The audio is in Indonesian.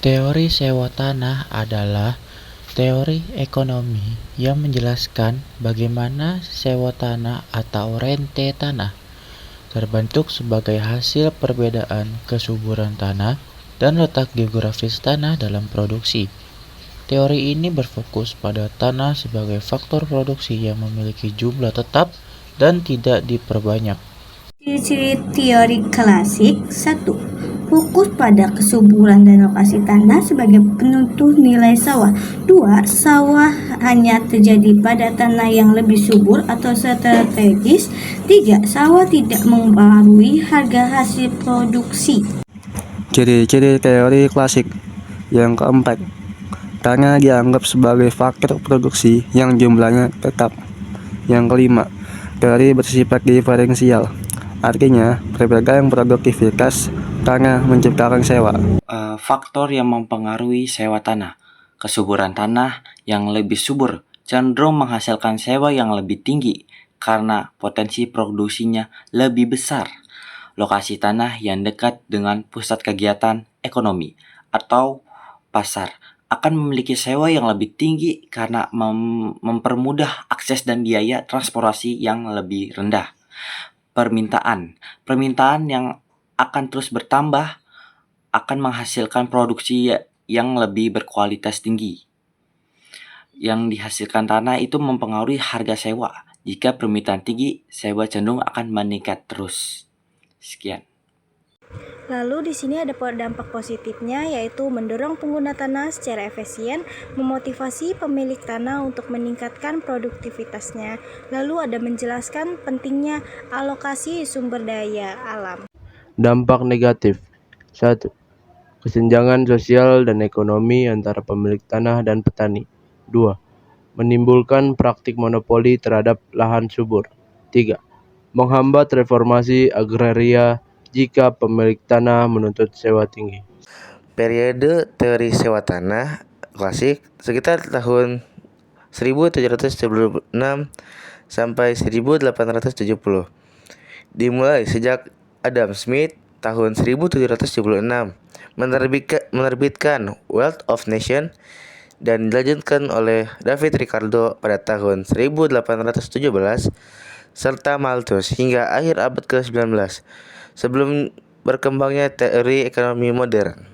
Teori sewa tanah adalah teori ekonomi yang menjelaskan bagaimana sewa tanah atau rente tanah terbentuk sebagai hasil perbedaan kesuburan tanah dan letak geografis tanah dalam produksi. Teori ini berfokus pada tanah sebagai faktor produksi yang memiliki jumlah tetap dan tidak diperbanyak. Ciri-ciri teori klasik. 1. Fokus pada kesuburan dan lokasi tanah sebagai penentu nilai sawah. 2. Sawah hanya terjadi pada tanah yang lebih subur atau strategis. 3. Sawah tidak mempengaruhi harga hasil produksi. Ciri-ciri teori klasik. Yang keempat, tanah dianggap sebagai faktor produksi yang jumlahnya tetap. Yang kelima, teori bersifat diferensial. Artinya, perbedaan produktivitas tanah menciptakan sewa. Faktor yang mempengaruhi sewa tanah. Kesuburan tanah yang lebih subur cenderung menghasilkan sewa yang lebih tinggi karena potensi produksinya lebih besar. Lokasi tanah yang dekat dengan pusat kegiatan ekonomi atau pasar akan memiliki sewa yang lebih tinggi karena mempermudah akses dan biaya transportasi yang lebih rendah. Permintaan yang akan terus bertambah akan menghasilkan produksi yang lebih berkualitas tinggi. Yang dihasilkan tanah itu mempengaruhi harga sewa. Jika permintaan tinggi, sewa cenderung akan meningkat terus. Sekian. Lalu di sini ada dampak positifnya, yaitu mendorong pengguna tanah secara efisien, memotivasi pemilik tanah untuk meningkatkan produktivitasnya. Lalu ada menjelaskan pentingnya alokasi sumber daya alam. Dampak negatif. 1. Kesenjangan sosial dan ekonomi antara pemilik tanah dan petani. 2. Menimbulkan praktik monopoli terhadap lahan subur. 3. Menghambat reformasi agraria jika pemilik tanah menuntut sewa tinggi. Periode teori sewa tanah klasik sekitar tahun 1776 sampai 1870. Dimulai sejak Adam Smith tahun 1776 menerbitkan Wealth of Nations dan dilanjutkan oleh David Ricardo pada tahun 1817 serta Malthus hingga akhir abad ke-19 sebelum berkembangnya teori ekonomi modern.